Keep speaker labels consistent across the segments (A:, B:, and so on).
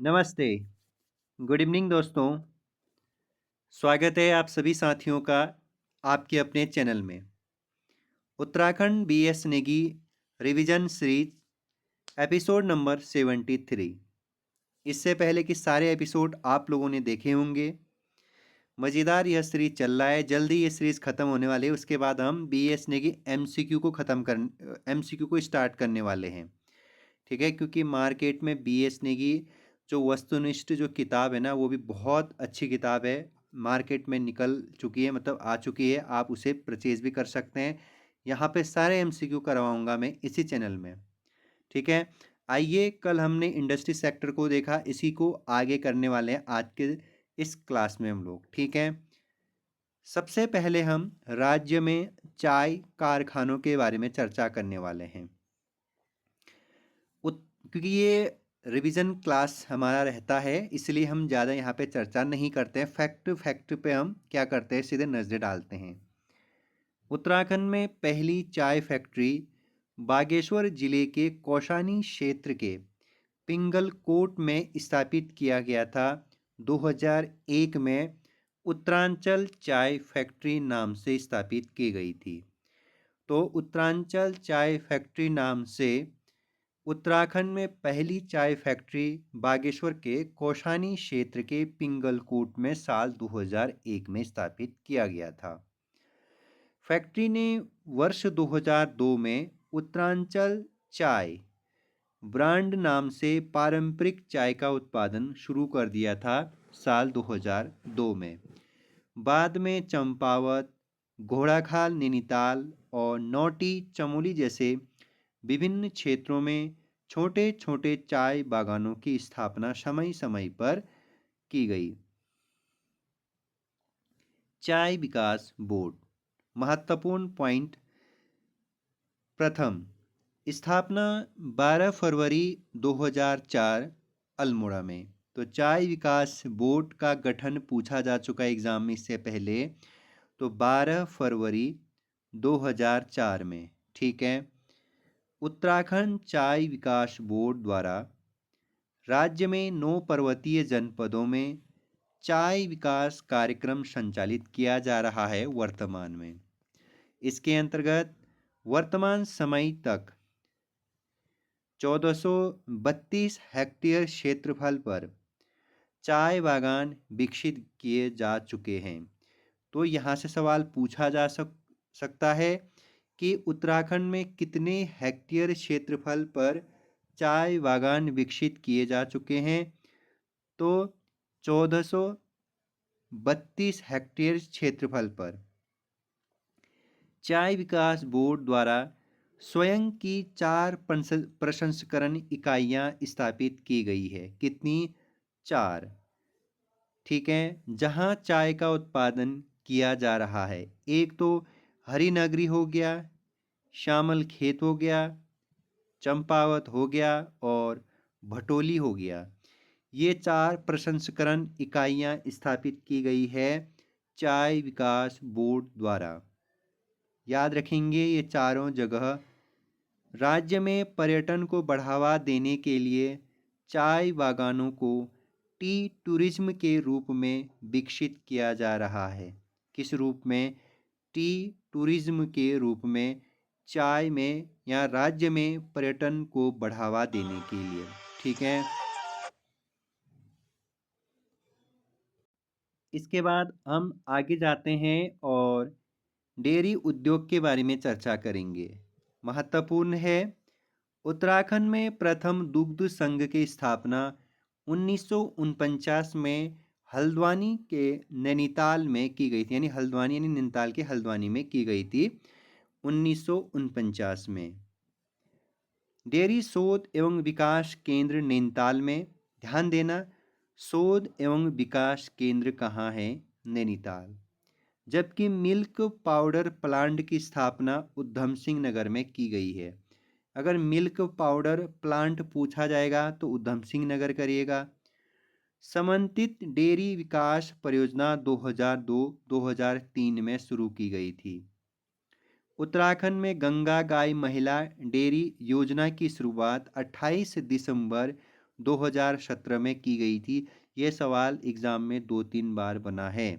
A: नमस्ते, good evening दोस्तों। स्वागत है आप सभी साथियों का आपके अपने चैनल में। Uttarakhand BS Negi revision series episode number 73। इससे पहले कि सारे एपिसोड आप लोगों ने देखे होंगे। मज़ेदार यह सीरीज चल रहा है, जल्दी ये सीरीज ख़त्म होने वाली है। उसके बाद हम बीएस नेगी एमसीक्यू को एमसीक्यू को स्टार्ट करने वाले हैं। ठीक है, क्योंकि मार्केट में बीएस नेगी जो वस्तुनिष्ठ जो किताब है ना, वो भी बहुत अच्छी किताब है। मार्केट में निकल चुकी है, मतलब आ चुकी है, आप उसे परचेज भी कर सकते हैं। यहाँ पे सारे एमसीक्यू करवाऊंगा मैं इसी चैनल में। ठीक है, आइए, कल हमने इंडस्ट्री सेक्टर को देखा, इसी को आगे करने वाले हैं आज के इस क्लास में हम लोग। ठीक है, सबसे पहले हम राज्य में चाय कारखानों के बारे में चर्चा करने वाले हैं। क्योंकि ये रिवीजन क्लास हमारा रहता है, इसलिए हम ज़्यादा यहाँ पे चर्चा नहीं करते हैं। फैक्ट फैक्ट पे हम क्या करते हैं, सीधे नज़र डालते हैं। उत्तराखंड में पहली चाय फैक्ट्री बागेश्वर जिले के कौशानी क्षेत्र के पिंगलकोट में स्थापित किया गया था। 2001 में उत्तरांचल चाय फैक्ट्री नाम से स्थापित की गई थी। तो उत्तरांचल चाय फैक्ट्री नाम से उत्तराखंड में पहली चाय फैक्ट्री बागेश्वर के कौशानी क्षेत्र के पिंगलकोट में साल 2001 में स्थापित किया गया था। फैक्ट्री ने वर्ष 2002 में उत्तरांचल चाय ब्रांड नाम से पारंपरिक चाय का उत्पादन शुरू कर दिया था साल 2002 में। बाद में चंपावत, घोड़ाखाल, नैनीताल और नौटी चमोली जैसे विभिन्न क्षेत्रों में छोटे छोटे चाय बागानों की स्थापना समय समय पर की गई। चाय विकास बोर्ड, महत्वपूर्ण पॉइंट। प्रथम, स्थापना 12 फरवरी 2004 अल्मोड़ा में। तो चाय विकास बोर्ड का गठन पूछा जा चुका है एग्जाम में इससे पहले, तो 12 फरवरी 2004 में। ठीक है, उत्तराखंड चाय विकास बोर्ड द्वारा राज्य में 9 पर्वतीय जनपदों में चाय विकास कार्यक्रम संचालित किया जा रहा है वर्तमान में। इसके अंतर्गत वर्तमान समय तक 1432 हेक्टेयर क्षेत्रफल पर चाय बागान विकसित किए जा चुके हैं। तो यहाँ से सवाल पूछा जा सकता है कि उत्तराखंड में कितने हेक्टेयर क्षेत्रफल पर चाय बागान विकसित किए जा चुके हैं। तो 1432 हेक्टेयर क्षेत्रफल पर चाय विकास बोर्ड द्वारा स्वयं की 4 प्रसंस्करण इकाइयां स्थापित की गई है। कितनी? 4। ठीक है, जहां चाय का उत्पादन किया जा रहा है। एक तो हरिनगरी हो गया, श्यामल खेत हो गया, चंपावत हो गया और भटोली हो गया। ये 4 प्रसंस्करण इकाइयां स्थापित की गई है चाय विकास बोर्ड द्वारा। याद रखेंगे, ये चारों जगह राज्य में पर्यटन को बढ़ावा देने के लिए चाय बागानों को टी टूरिज्म के रूप में विकसित किया जा रहा है। किस रूप में? टी टूरिज्म के रूप में चाय में या राज्य में पर्यटन को बढ़ावा देने के लिए। ठीक है, इसके बाद हम आगे जाते हैं और डेयरी उद्योग के बारे में चर्चा करेंगे। महत्वपूर्ण है, उत्तराखंड में प्रथम दुग्ध संघ की स्थापना 1949 में हल्द्वानी के नैनीताल में की गई थी। यानी हल्द्वानी यानी नैनीताल के हल्द्वानी में की गई थी 1949 में। डेयरी शोध एवं विकास केंद्र नैनीताल में। ध्यान देना, शोध एवं विकास केंद्र कहाँ है? नैनीताल। जबकि मिल्क पाउडर प्लांट की स्थापना उधम सिंह नगर में की गई है। अगर मिल्क पाउडर प्लांट पूछा जाएगा तो उधम सिंह नगर करिएगा। समन्वित डेयरी विकास परियोजना 2002-2003 में शुरू की गई थी। उत्तराखंड में गंगा गाय महिला डेयरी योजना की शुरुआत 28 दिसंबर 2017 में की गई थी। ये सवाल एग्ज़ाम में 2-3 बार बना है।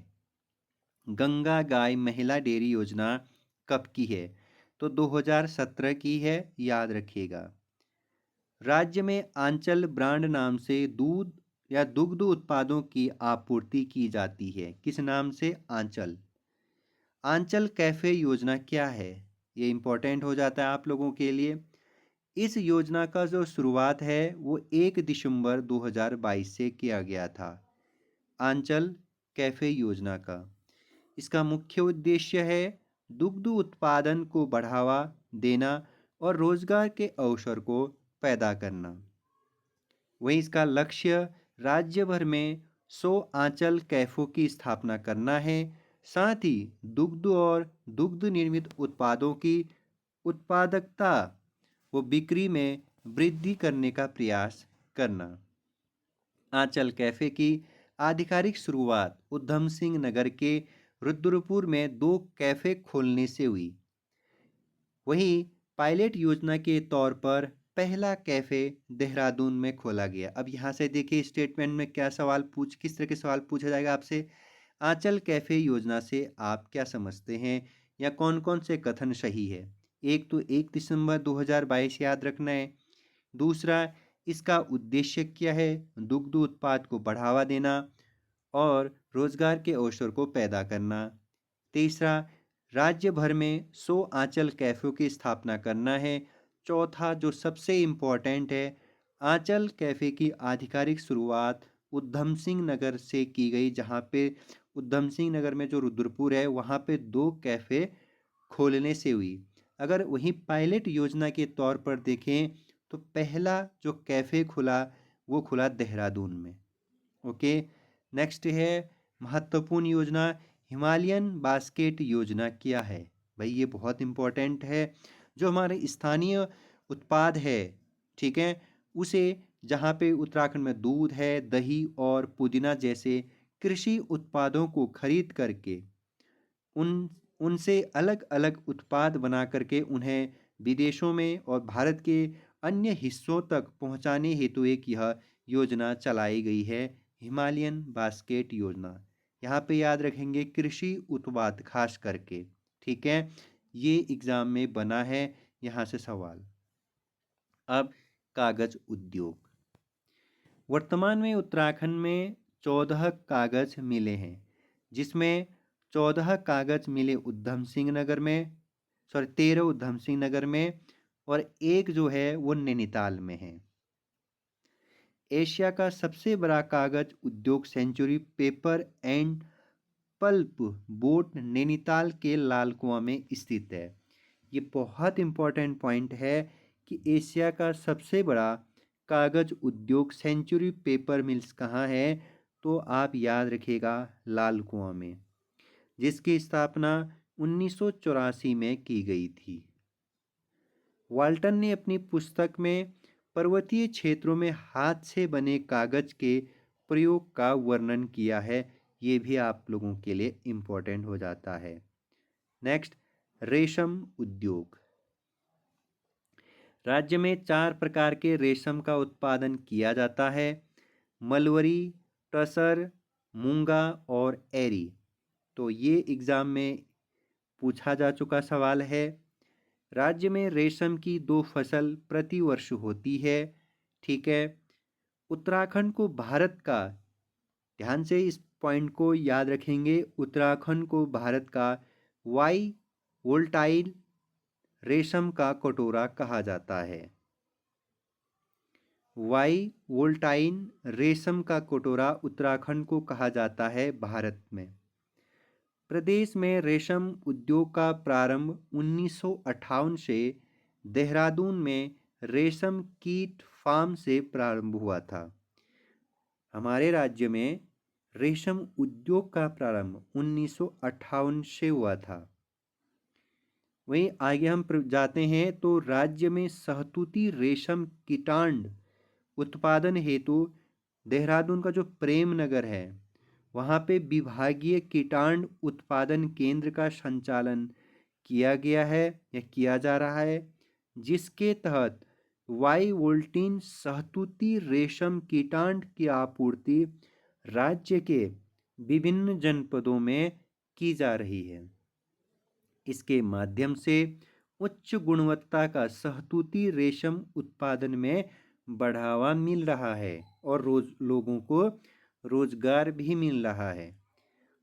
A: गंगा गाय महिला डेयरी योजना कब की है? तो 2017 की है, याद रखिएगा। राज्य में आंचल ब्रांड नाम से दूध या दुग्ध उत्पादों की आपूर्ति की जाती है। किस नाम से? आंचल। आंचल कैफे योजना क्या है? ये इंपॉर्टेंट हो जाता है आप लोगों के लिए। इस योजना का जो शुरुआत है वो 1 दिसंबर 2022 से किया गया था। आंचल कैफे योजना का इसका मुख्य उद्देश्य है दुग्ध उत्पादन को बढ़ावा देना और रोजगार के अवसर को पैदा करना। वहीं इसका लक्ष्य राज्य भर में 100 आंचल कैफों की स्थापना करना है। साथ ही दुग्ध और दुग्ध निर्मित उत्पादों की उत्पादकता व बिक्री में वृद्धि करने का प्रयास करना। आंचल कैफे की आधिकारिक शुरुआत उधम सिंह नगर के रुद्रपुर में 2 कैफे खोलने से हुई। वहीं पायलट योजना के तौर पर पहला कैफे देहरादून में खोला गया। अब यहाँ से देखिए स्टेटमेंट में क्या सवाल किस तरह के सवाल पूछा जाएगा आपसे। आंचल कैफे योजना से आप क्या समझते हैं या कौन कौन से कथन सही है? एक तो 1 दिसंबर 2022 याद रखना है। दूसरा, इसका उद्देश्य क्या है? दुग्ध उत्पाद को बढ़ावा देना और रोजगार के अवसर को पैदा करना। तीसरा, राज्य भर में 100 आंचल कैफ़ों की स्थापना करना है। चौथा, जो सबसे इम्पोर्टेंट है, आंचल कैफ़े की आधिकारिक शुरुआत उधम सिंह नगर से की गई, जहाँ पे उधम सिंह नगर में जो रुद्रपुर है वहाँ पे 2 कैफ़े खोलने से हुई। अगर वहीं पायलट योजना के तौर पर देखें तो पहला जो कैफ़े खुला वो खुला देहरादून में। ओके, नेक्स्ट है महत्वपूर्ण योजना हिमालयन बास्केट योजना क्या है? भाई ये बहुत इम्पोर्टेंट है। जो हमारे स्थानीय उत्पाद है, ठीक है, उसे जहाँ पे उत्तराखंड में दूध है, दही और पुदीना जैसे कृषि उत्पादों को खरीद करके उन उनसे अलग अलग उत्पाद बना करके उन्हें विदेशों में और भारत के अन्य हिस्सों तक पहुंचाने हेतु एक यह योजना चलाई गई है, हिमालयन बास्केट योजना। यहाँ पे याद रखेंगे कृषि उत्पाद खास करके, ठीक है। ये एग्जाम में बना है यहाँ से सवाल। अब कागज उद्योग। वर्तमान में उत्तराखंड में 14 कागज मिले हैं, जिसमें 14 कागज मिले उधम सिंह नगर में, 13 उधम सिंह नगर में और एक जो है वो नैनीताल में है। एशिया का सबसे बड़ा कागज उद्योग Century paper and pulp board Nainital के लाल कुआं में स्थित है। ये बहुत इंपॉर्टेंट पॉइंट है कि एशिया का सबसे बड़ा कागज उद्योग सेंचुरी पेपर मिल्स कहाँ है? तो आप याद रखिएगा लाल कुआं में, जिसकी स्थापना 1984 में की गई थी। वाल्टन ने अपनी पुस्तक में पर्वतीय क्षेत्रों में हाथ से बने कागज के प्रयोग का वर्णन किया है। ये भी आप लोगों के लिए इम्पोर्टेंट हो जाता है। नेक्स्ट, रेशम उद्योग। राज्य में 4 प्रकार के रेशम का उत्पादन किया जाता है, मलवरी, टसर, मूंगा और एरी। तो ये एग्ज़ाम में पूछा जा चुका सवाल है। राज्य में रेशम की 2 फसल प्रति वर्ष होती है, ठीक है। उत्तराखंड को भारत का, ध्यान से इस पॉइंट को याद रखेंगे, उत्तराखंड को भारत का वाई वोल्टाइल रेशम का कटोरा कहा जाता है। वाई वोल्टाइन रेशम का कटोरा उत्तराखंड को कहा जाता है भारत में। प्रदेश में रेशम उद्योग का प्रारंभ 1958 से देहरादून में रेशम कीट फार्म से प्रारंभ हुआ था। हमारे राज्य में रेशम उद्योग का प्रारंभ 1958 से हुआ था। वहीं आगे हम जाते हैं तो राज्य में सहतूती रेशम कीटांड उत्पादन हेतु देहरादून का जो प्रेम नगर है वहाँ पे विभागीय कीटांड उत्पादन केंद्र का संचालन किया गया है या किया जा रहा है, जिसके तहत वाई-वोल्टिन शहतूती रेशम कीटाणु की आपूर्ति राज्य के विभिन्न जनपदों में की जा रही है। इसके माध्यम से उच्च गुणवत्ता का शहतूती रेशम उत्पादन में बढ़ावा मिल रहा है और लोगों को रोजगार भी मिल रहा है,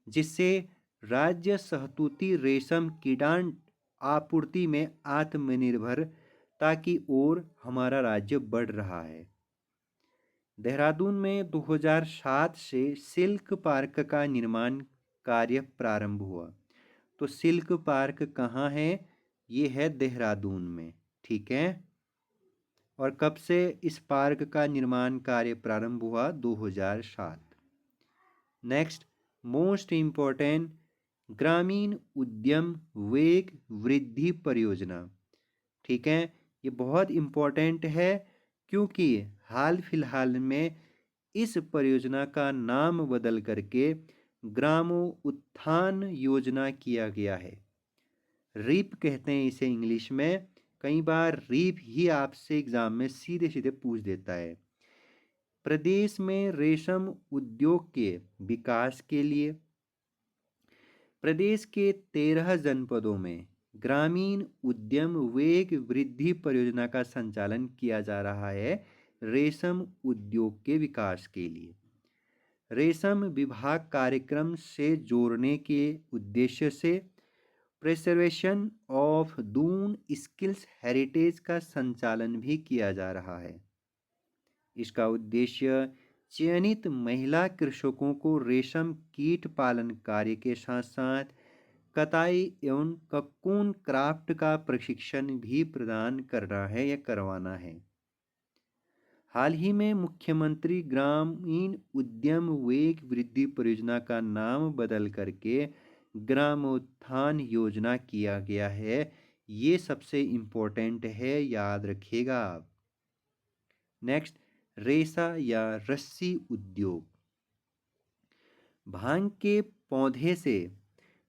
A: जिससे राज्य शहतूती रेशम कीटाणु आपूर्ति में आत्मनिर्भरता की ओर हमारा राज्य बढ़ रहा है। देहरादून में 2007 से सिल्क पार्क का निर्माण कार्य प्रारंभ हुआ। तो सिल्क पार्क कहाँ है? ये है देहरादून में, ठीक है। और कब से इस पार्क का निर्माण कार्य प्रारंभ हुआ? 2007। नेक्स्ट, मोस्ट इम्पोर्टेंट ग्रामीण उद्यम वेग वृद्धि परियोजना, ठीक है। ये बहुत इम्पोर्टेंट है क्योंकि हाल फिलहाल में इस परियोजना का नाम बदल करके ग्रामोत्थान योजना किया गया है। रीप कहते हैं इसे इंग्लिश में। कई बार रीप ही आपसे एग्जाम में सीधे सीधे पूछ देता है। प्रदेश में रेशम उद्योग के विकास के लिए प्रदेश के 13 जनपदों में ग्रामीण उद्यम वेग वृद्धि परियोजना का संचालन किया जा रहा है रेशम उद्योग के विकास के लिए। रेशम विभाग कार्यक्रम से जोड़ने के उद्देश्य से preservation of Doon skills heritage का संचालन भी किया जा रहा है। इसका उद्देश्य चयनित महिला कृषकों को रेशम कीट पालन कार्य के साथ साथ कताई एवं ककून क्राफ्ट का प्रशिक्षण भी प्रदान करना है या करवाना है। हाल ही में मुख्यमंत्री ग्रामीण उद्यम वेग वृद्धि परियोजना का नाम बदल करके ग्रामोत्थान योजना किया गया है। ये सबसे इम्पोर्टेंट है, याद रखिएगा आप। नेक्स्ट, रेशा या रस्सी उद्योग। भांग के पौधे से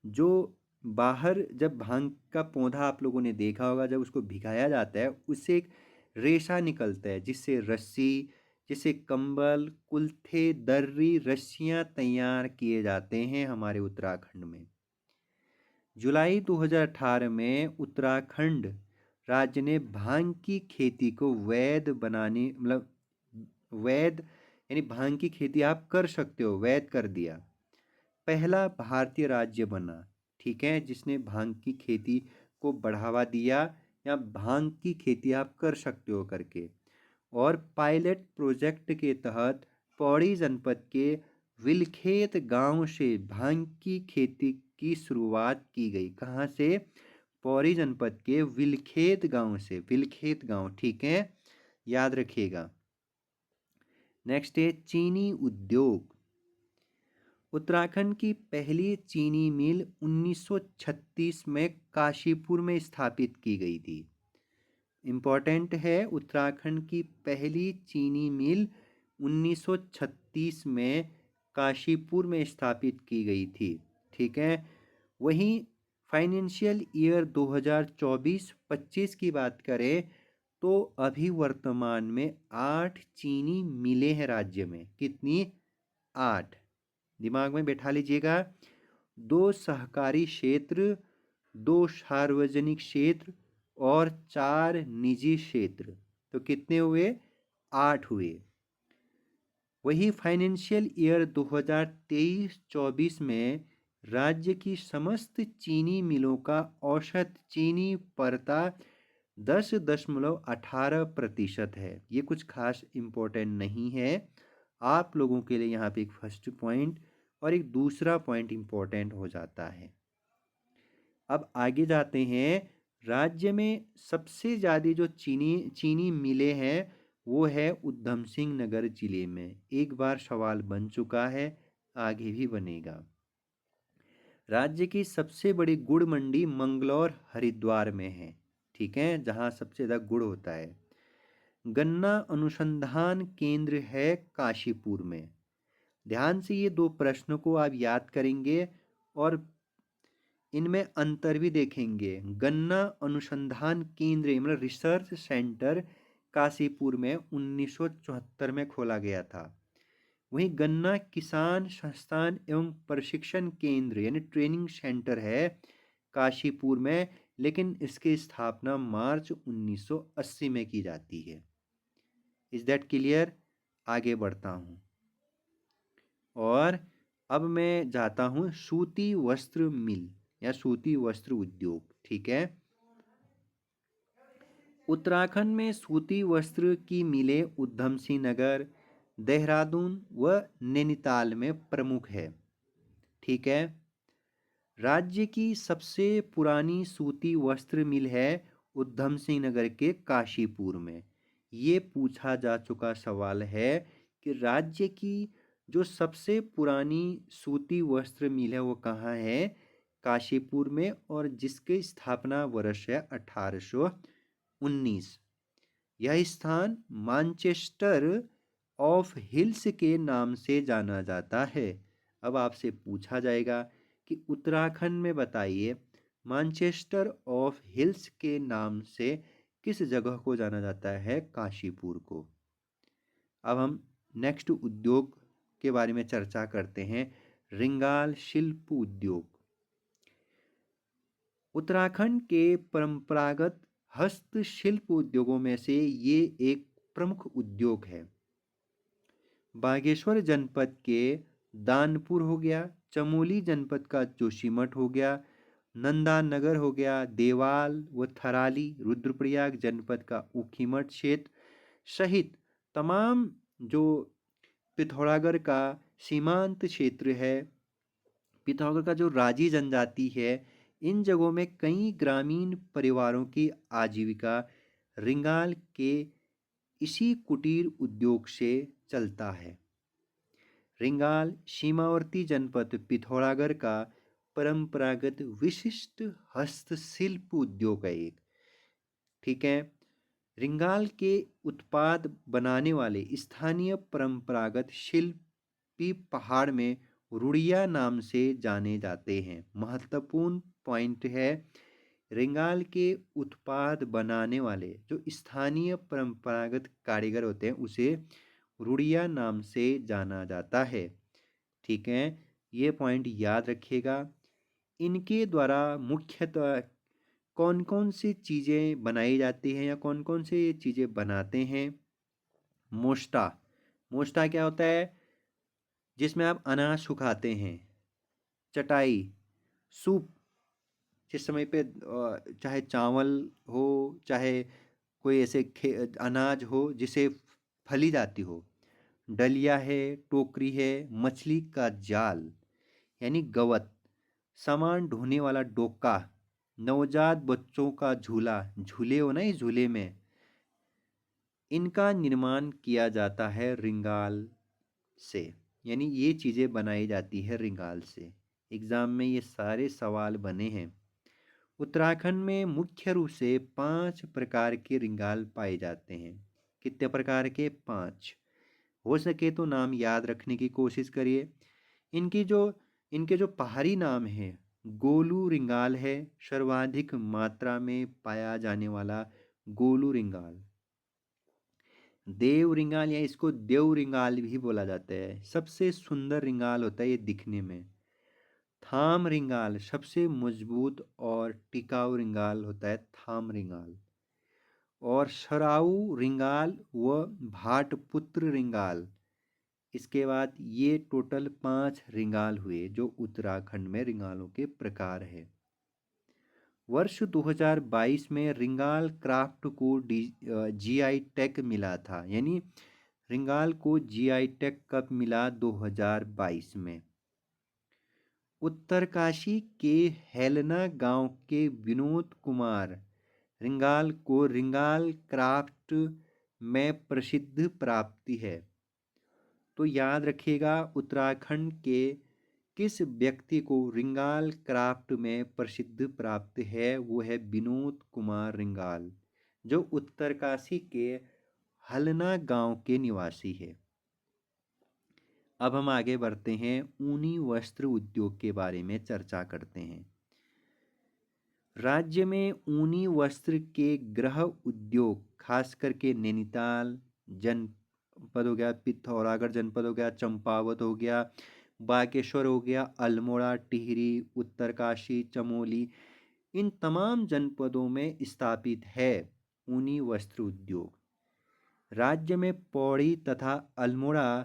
A: जो बाहर जब भांग का पौधा आप लोगों ने देखा होगा, जब उसको भिगाया जाता है उससे एक रेशा निकलता है जिससे रस्सी, जिससे कंबल, कुल्थे, दर्री, रस्सियां तैयार किए जाते हैं हमारे उत्तराखंड में। जुलाई 2018 में उत्तराखंड राज्य ने भांग की खेती को वैध बनाने, मतलब वैध यानी भांग की खेती आप कर सकते हो, वैध कर दिया। पहला भारतीय राज्य बना, ठीक है, जिसने भांग की खेती को बढ़ावा दिया या भांग की खेती आप कर सकते हो करके। और पायलट प्रोजेक्ट के तहत पौड़ी जनपद के विलखेत गांव से भांग की खेती की शुरुआत की गई। कहाँ से? पौड़ी जनपद के विलखेत गांव से। विलखेत गांव, ठीक है, याद रखिएगा। नेक्स्ट है चीनी उद्योग। उत्तराखंड की पहली चीनी मिल 1936 में काशीपुर में स्थापित की गई थी। इम्पोर्टेंट है, उत्तराखंड की पहली चीनी मिल 1936 में काशीपुर में स्थापित की गई थी, ठीक है। वहीं फाइनेंशियल ईयर 2024-25 की बात करें तो अभी वर्तमान में 8 चीनी मिलें हैं राज्य में। कितनी? 8। दिमाग में बैठा लीजिएगा। 2 सहकारी क्षेत्र, 2 सार्वजनिक क्षेत्र और 4 निजी क्षेत्र। तो कितने हुए? 8 हुए। वही फाइनेंशियल ईयर 2023-24 में राज्य की समस्त चीनी मिलों का औसत चीनी परता 10.18% है। ये कुछ खास इम्पोर्टेंट नहीं है। आप लोगों के लिए यहाँ पे एक फर्स्ट पॉइंट और एक दूसरा पॉइंट इम्पोर्टेंट हो जाता है। अब आगे जाते हैं। राज्य में सबसे ज़्यादा जो चीनी मिलें हैं वो है उधम सिंह नगर जिले में। एक बार सवाल बन चुका है, आगे भी बनेगा। राज्य की सबसे बड़ी गुड़ मंडी मंगलौर हरिद्वार में है, ठीक है, जहाँ सबसे ज़्यादा गुड़ होता है। गन्ना अनुसंधान केंद्र है काशीपुर में। ध्यान से ये 2 प्रश्नों को आप याद करेंगे और इनमें अंतर भी देखेंगे। गन्ना अनुसंधान केंद्र मतलब रिसर्च सेंटर काशीपुर में 1974 में खोला गया था। वहीं गन्ना किसान संस्थान एवं प्रशिक्षण केंद्र यानी ट्रेनिंग सेंटर है काशीपुर में, लेकिन इसकी स्थापना मार्च 1980 में की जाती है। Is that clear? आगे बढ़ता हूँ और अब मैं जाता हूँ सूती वस्त्र मिल या सूती वस्त्र उद्योग। ठीक है, उत्तराखंड में सूती वस्त्र की मिलें उधम सिंह नगर, देहरादून व नैनीताल में प्रमुख है। ठीक है, राज्य की सबसे पुरानी सूती वस्त्र मिल है उधम सिंह नगर के काशीपुर में। ये पूछा जा चुका सवाल है कि राज्य की जो सबसे पुरानी सूती वस्त्र मिल है वो कहाँ है? काशीपुर में, और जिसके स्थापना वर्ष है 1819। यह स्थान मैनचेस्टर ऑफ हिल्स के नाम से जाना जाता है। अब आपसे पूछा जाएगा कि उत्तराखंड में बताइए मैनचेस्टर ऑफ हिल्स के नाम से किस जगह को जाना जाता है? काशीपुर को। अब हम नेक्स्ट उद्योग के बारे में चर्चा करते हैं, रिंगाल शिल्प उद्योग। उत्तराखंड के परंपरागत हस्तशिल्प उद्योगों में से ये एक प्रमुख उद्योग है। बागेश्वर जनपद के दानपुर हो गया, चमोली जनपद का जोशीमठ हो गया, नंदानगर हो गया, देवाल व थराली रुद्रप्रयाग जनपद का ऊखीमठ क्षेत्र सहित तमाम जो पिथौरागढ़ का सीमांत क्षेत्र है, पिथौरागढ़ का जो राजी जनजाति है, इन जगहों में कई ग्रामीण परिवारों की आजीविका रिंगाल के इसी कुटीर उद्योग से चलता है। रिंगाल सीमावर्ती जनपद पिथौरागढ़ का परंपरागत विशिष्ट हस्तशिल्प उद्योग है एक। ठीक है, रिंगाल के उत्पाद बनाने वाले स्थानीय परंपरागत शिल्पी पहाड़ में रुड़िया नाम से जाने जाते हैं। महत्वपूर्ण पॉइंट है, रिंगाल के उत्पाद बनाने वाले जो स्थानीय परंपरागत कारीगर होते हैं उसे रुड़िया नाम से जाना जाता है। ठीक है, ये पॉइंट याद रखिएगा। इनके द्वारा मुख्यतः कौन कौन सी चीज़ें बनाई जाती हैं या कौन कौन सी चीज़ें बनाते हैं? मोष्टा। मोष्टा क्या होता है? जिसमें आप अनाज सुखाते हैं। चटाई, सूप, जिस समय पे चाहे चावल हो चाहे कोई ऐसे अनाज हो जिसे फली जाती हो। डलिया है, टोकरी है, मछली का जाल यानी गवत, सामान ढोने वाला डोका, नवजात बच्चों का झूला, झूले हो ना, इस झूले में इनका निर्माण किया जाता है रिंगाल से, यानी ये चीज़ें बनाई जाती है रिंगाल से। एग्ज़ाम में ये सारे सवाल बने हैं। उत्तराखंड में मुख्य रूप से 5 प्रकार के रिंगाल पाए जाते हैं। कितने प्रकार के? 5। हो सके तो नाम याद रखने की कोशिश करिए। इनके जो पहाड़ी नाम हैं, गोलू रिंगाल है, सर्वाधिक मात्रा में पाया जाने वाला गोलू रिंगाल। देव रिंगाल या इसको देव रिंगाल भी बोला जाता है, सबसे सुंदर रिंगाल होता है ये दिखने में। थाम रिंगाल सबसे मजबूत और टिकाऊ रिंगाल होता है थाम रिंगाल। और सराऊ रिंगाल व भाटपुत्र रिंगाल। इसके बाद ये टोटल 5 रिंगाल हुए जो उत्तराखंड में रिंगालों के प्रकार है। वर्ष 2022 में रिंगाल क्राफ्ट को जीआई टैग मिला था, यानी रिंगाल को जीआई टैग कब मिला? 2022 में। उत्तरकाशी के हेलना गांव के विनोद कुमार रिंगाल को रिंगाल क्राफ्ट में प्रसिद्ध प्राप्ति है। तो याद रखिएगा, उत्तराखंड के किस व्यक्ति को रिंगाल क्राफ्ट में प्रसिद्ध प्राप्त है? वो है विनोद कुमार रिंगाल, जो उत्तरकाशी के हलना गांव के निवासी है। अब हम आगे बढ़ते हैं, ऊनी वस्त्र उद्योग के बारे में चर्चा करते हैं। राज्य में ऊनी वस्त्र के गृह उद्योग खास करके नैनीताल जनपद हो गया, पिथौरागढ़ जनपद हो गया, चंपावत हो गया, बागेश्वर हो गया, अल्मोड़ा, टिहरी, उत्तरकाशी, चमोली, इन तमाम जनपदों में स्थापित है ऊनी वस्त्र उद्योग। राज्य में पौड़ी तथा अल्मोड़ा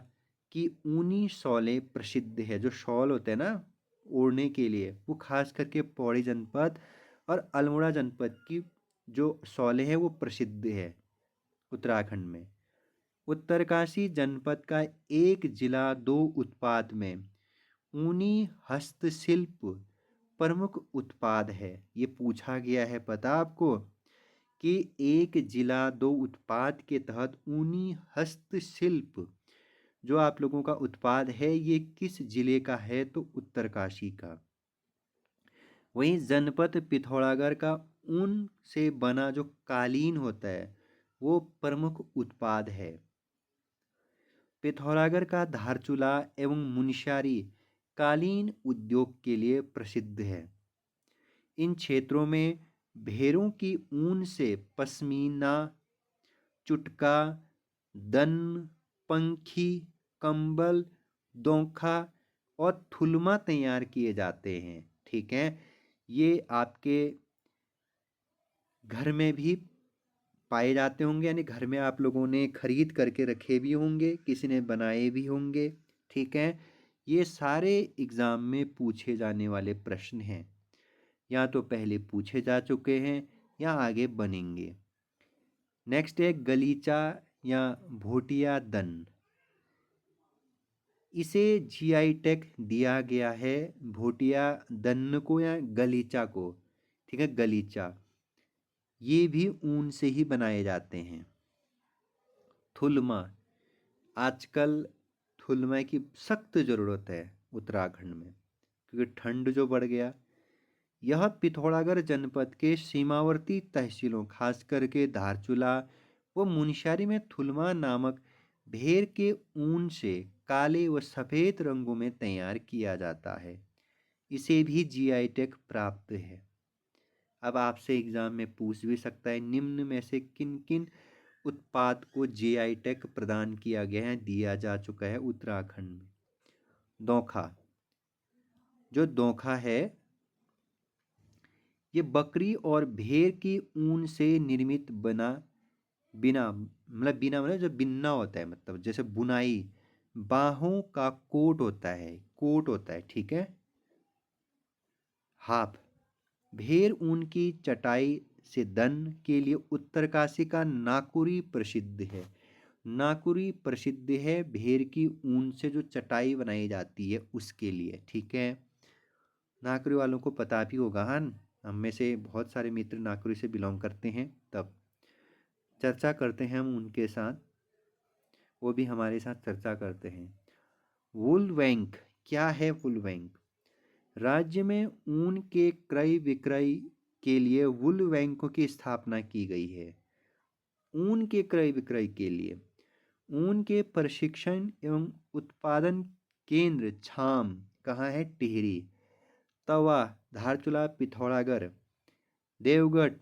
A: की ऊनी शॉलें प्रसिद्ध है। जो शॉल होते हैं ना ओढ़ने के लिए, वो खास करके पौड़ी जनपद और अल्मोड़ा जनपद की जो शॉलें हैं वो प्रसिद्ध है उत्तराखंड में। उत्तरकाशी जनपद का एक जिला दो उत्पाद में ऊनी हस्तशिल्प प्रमुख उत्पाद है। ये पूछा गया है, पता आपको कि एक जिला दो उत्पाद के तहत ऊनी हस्तशिल्प जो आप लोगों का उत्पाद है ये किस जिले का है, तो उत्तरकाशी का। वहीं जनपद पिथौरागढ़ का ऊन से बना जो कालीन होता है वो प्रमुख उत्पाद है। पिथौरागढ़ का धारचूला एवं मुनस्यारी कालीन उद्योग के लिए प्रसिद्ध है। इन क्षेत्रों में भेड़ों की ऊन से पश्मीना, चुटका, दन, पंखी, कंबल, दोखा और थुलमा तैयार किए जाते हैं। ठीक है, ये आपके घर में भी पाए जाते होंगे, यानी घर में आप लोगों ने खरीद करके रखे भी होंगे, किसी ने बनाए भी होंगे। ठीक है, ये सारे एग्ज़ाम में पूछे जाने वाले प्रश्न हैं, या तो पहले पूछे जा चुके हैं या आगे बनेंगे। नेक्स्ट है गलीचा या भोटिया दन। इसे जीआई टैग दिया गया है, भोटिया दन को या गलीचा को। ठीक है, गलीचा ये भी ऊन से ही बनाए जाते हैं। थुलमा, आजकल थुलमा की सख्त ज़रूरत है उत्तराखंड में क्योंकि ठंड जो बढ़ गया। यह पिथौरागढ़ जनपद के सीमावर्ती तहसीलों खास करके धारचूला व मुनस्यारी में थुलमा नामक भेड़ के ऊन से काले व सफ़ेद रंगों में तैयार किया जाता है। इसे भी जीआई टैग प्राप्त है। अब आपसे एग्जाम में पूछ भी सकता है निम्न में से किन किन उत्पाद को जीआई टैग प्रदान किया गया है, दिया जा चुका है उत्तराखंड में। दोखा, जो दोखा है ये बकरी और भेड़ की ऊन से निर्मित बिना जो बिनना होता है, मतलब जैसे बुनाई, बाहों का कोट होता है। ठीक है। हाफ, भेड़ ऊन की चटाई से दन के लिए उत्तरकाशी का नाकुरी प्रसिद्ध है। नाकुरी प्रसिद्ध है भेड़ की ऊन से जो चटाई बनाई जाती है उसके लिए। ठीक है, नाकुरी वालों को पता भी होगा। हाँ, हम में से बहुत सारे मित्र नाकुरी से बिलोंग करते हैं, तब चर्चा करते हैं हम उनके साथ, वो भी हमारे साथ चर्चा करते हैं। वुल बैंक, क्या है वुल बैंक? राज्य में ऊन के क्रय विक्रय के लिए वुल बैंकों की स्थापना की गई है। ऊन के क्रय विक्रय के लिए ऊन के प्रशिक्षण एवं उत्पादन केंद्र छाम कहाँ है? टिहरी। तवा, धारचूला, पिथौरागढ़, देवगढ़,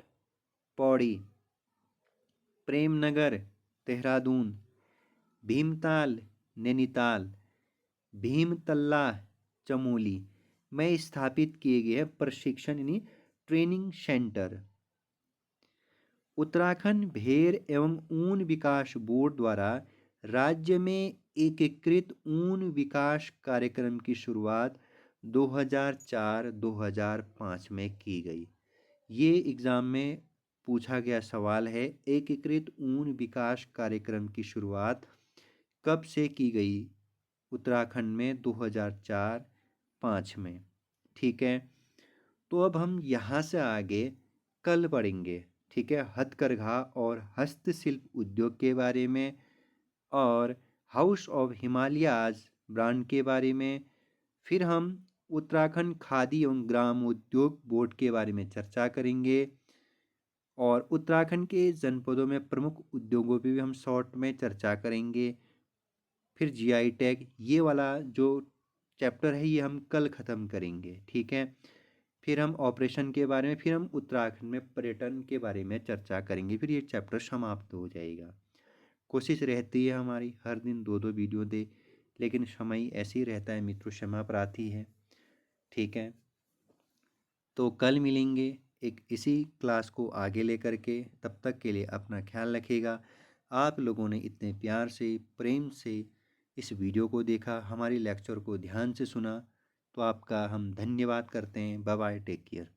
A: पौड़ी, प्रेमनगर, देहरादून, भीमताल, नैनीताल, भीमतल्ला, चमोली में स्थापित किए गए हैं प्रशिक्षण यानी ट्रेनिंग सेंटर। उत्तराखंड भेड़ एवं ऊन विकास बोर्ड द्वारा राज्य में एकीकृत ऊन विकास कार्यक्रम की शुरुआत 2004-2005 में की गई। ये एग्ज़ाम में पूछा गया सवाल है, एकीकृत ऊन विकास कार्यक्रम की शुरुआत कब से की गई उत्तराखंड में? 2004-05 में। ठीक है, तो अब हम यहाँ से आगे कल पढ़ेंगे। ठीक है, हथकरघा और हस्तशिल्प उद्योग के बारे में और हाउस ऑफ हिमालयाज ब्रांड के बारे में। फिर हम उत्तराखंड खादी एवं ग्राम उद्योग बोर्ड के बारे में चर्चा करेंगे और उत्तराखंड के जनपदों में प्रमुख उद्योगों पर भी हम शॉर्ट में चर्चा करेंगे। फिर जीआई टैग, ये वाला जो चैप्टर है ये हम कल ख़त्म करेंगे। ठीक है, फिर हम ऑपरेशन के बारे में, फिर हम उत्तराखंड में पर्यटन के बारे में चर्चा करेंगे। फिर ये चैप्टर समाप्त हो जाएगा। कोशिश रहती है हमारी हर दिन 2-2 वीडियो दे, लेकिन समय ऐसे ही रहता है मित्रों, क्षमा प्रार्थी है। ठीक है, तो कल मिलेंगे एक इसी क्लास को आगे लेकर के। तब तक के लिए अपना ख्याल रखिएगा। आप लोगों ने इतने प्यार से, प्रेम से इस वीडियो को देखा, हमारी लेक्चर को ध्यान से सुना, तो आपका हम धन्यवाद करते हैं। Bye bye, take care.